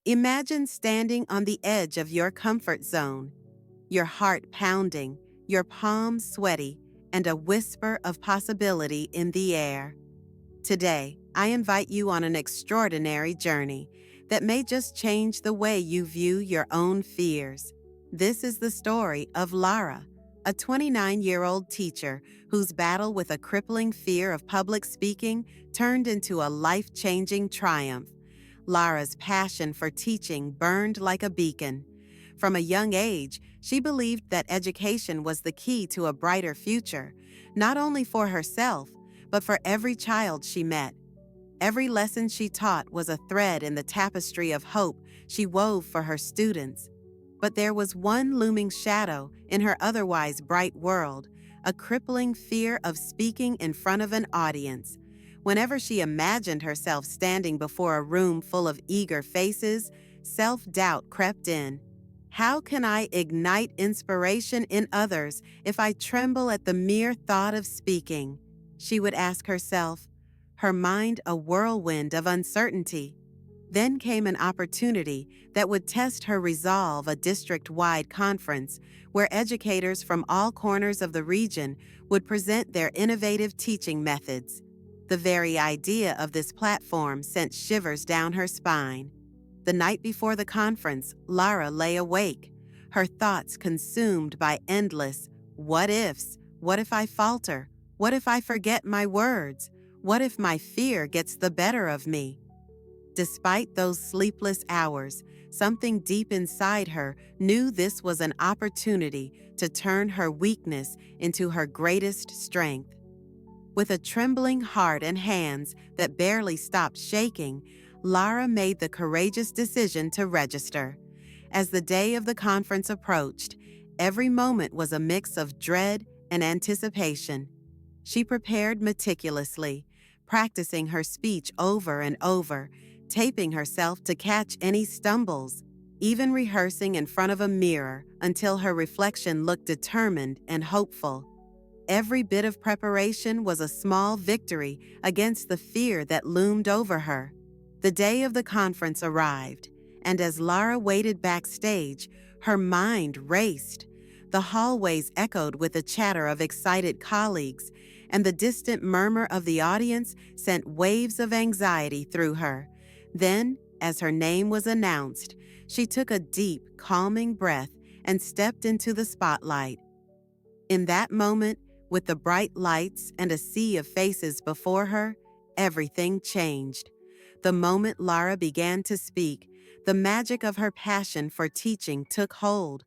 Imagine standing on the edge of your comfort zone, your heart pounding, your palms sweaty, and a whisper of possibility in the air. Today, I invite you on an extraordinary journey that may just change the way you view your own fears. This is the story of Lara, a 29-year-old teacher whose battle with a crippling fear of public speaking turned into a life-changing triumph. Lara's passion for teaching burned like a beacon. From a young age, she believed that education was the key to a brighter future, not only for herself, but for every child she met. Every lesson she taught was a thread in the tapestry of hope she wove for her students. But there was one looming shadow in her otherwise bright world, a crippling fear of speaking in front of an audience. Whenever she imagined herself standing before a room full of eager faces, self-doubt crept in. How can I ignite inspiration in others if I tremble at the mere thought of speaking? She would ask herself, her mind a whirlwind of uncertainty. Then came an opportunity that would test her resolve, a district-wide conference where educators from all corners of the region would present their innovative teaching methods. The very idea of this platform sent shivers down her spine. The night before the conference, Lara lay awake, her thoughts consumed by endless what ifs. What if I falter? What if I forget my words? What if my fear gets the better of me? Despite those sleepless hours, something deep inside her knew this was an opportunity to turn her weakness into her greatest strength. With a trembling heart and hands that barely stopped shaking, Lara made the courageous decision to register. As the day of the conference approached, every moment was a mix of dread and anticipation. She prepared meticulously, practicing her speech over and over, taping herself to catch any stumbles, even rehearsing in front of a mirror until her reflection looked determined and hopeful. Every bit of preparation was a small victory against the fear that loomed over her. The day of the conference arrived, and as Lara waited backstage, her mind raced. The hallways echoed with the chatter of excited colleagues, and the distant murmur of the audience sent waves of anxiety through her. Then, as her name was announced, she took a deep, calming breath and stepped into the spotlight. In that moment, with the bright lights and a sea of faces before her, everything changed. The moment Lara began to speak, the magic of her passion for teaching took hold.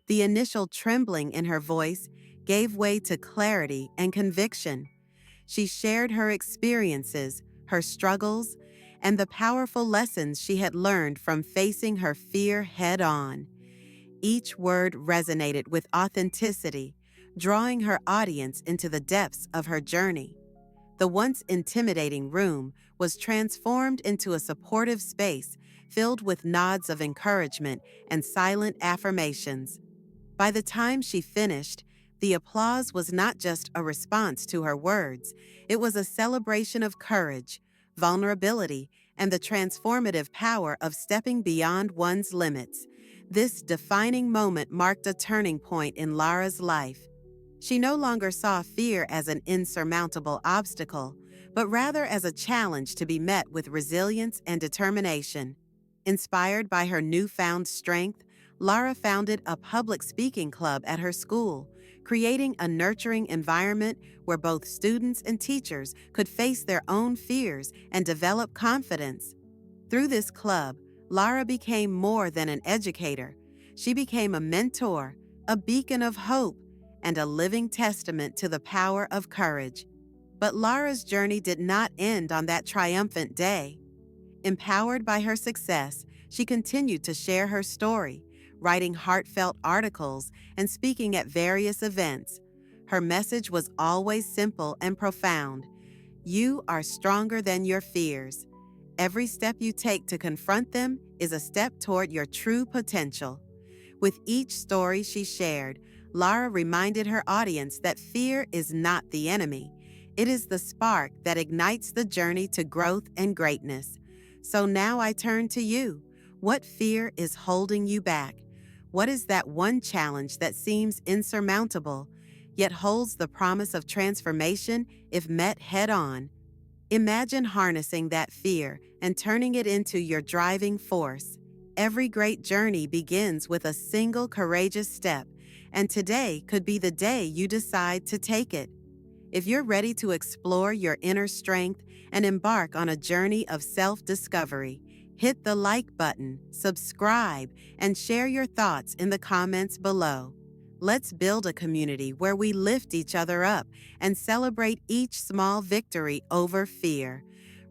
The initial trembling in her voice gave way to clarity and conviction. She shared her experiences, her struggles, and the powerful lessons she had learned from facing her fear head-on. Each word resonated with authenticity, drawing her audience into the depths of her journey. The once intimidating room was transformed into a supportive space filled with nods of encouragement and silent affirmations. By the time she finished, the applause was not just a response to her words, it was a celebration of courage, vulnerability, and the transformative power of stepping beyond one's limits. This defining moment marked a turning point in Lara's life. She no longer saw fear as an insurmountable obstacle, but rather as a challenge to be met with resilience and determination. Inspired by her newfound strength, Lara founded a public speaking club at her school, creating a nurturing environment where both students and teachers could face their own fears and develop confidence. Through this club, Lara became more than an educator. She became a mentor, a beacon of hope, and a living testament to the power of courage. But Lara's journey did not end on that triumphant day. Empowered by her success, she continued to share her story, writing heartfelt articles and speaking at various events. Her message was always simple and profound. You are stronger than your fears. Every step you take to confront them is a step toward your true potential. With each story she shared, Lara reminded her audience that fear is not the enemy. It is the spark that ignites the journey to growth and greatness. So now I turn to you. What fear is holding you back? What is that one challenge that seems insurmountable, yet holds the promise of transformation if met head-on? Imagine harnessing that fear and turning it into your driving force. Every great journey begins with a single courageous step, and today could be the day you decide to take it. If you're ready to explore your inner strength and embark on a journey of self-discovery, hit the like button, subscribe, and share your thoughts in the comments below. Let's build a community where we lift each other up and celebrate each small victory over fear.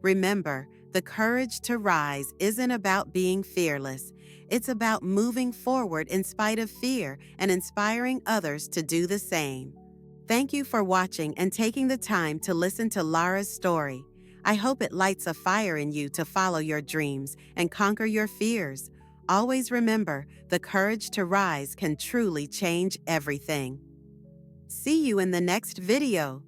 Remember, the courage to rise isn't about being fearless. It's about moving forward in spite of fear and inspiring others to do the same. Thank you for watching and taking the time to listen to Lara's story. I hope it lights a fire in you to follow your dreams and conquer your fears. Always remember, the courage to rise can truly change everything. See you in the next video.